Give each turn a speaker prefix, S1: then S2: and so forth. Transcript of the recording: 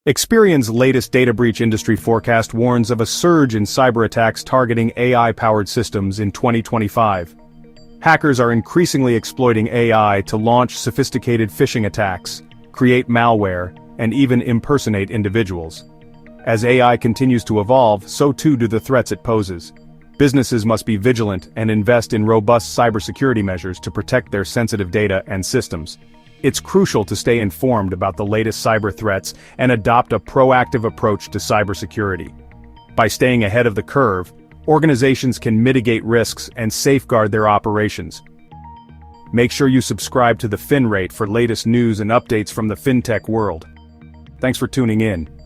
S1: Experian's latest data breach industry forecast warns of a surge in cyber attacks targeting AI-powered systems in 2025. Hackers are increasingly exploiting AI to launch sophisticated phishing attacks, create malware, and even impersonate individuals. As AI continues to evolve, so too do the threats it poses. Businesses must be vigilant and invest in robust cybersecurity measures to protect their sensitive data and systems. It's crucial to stay informed about the latest cyber threats and adopt a proactive approach to cybersecurity. By staying ahead of the curve, organizations can mitigate risks and safeguard their operations. Make sure you subscribe to TheFinRate for latest news and updates from the fintech world. Thanks for tuning in.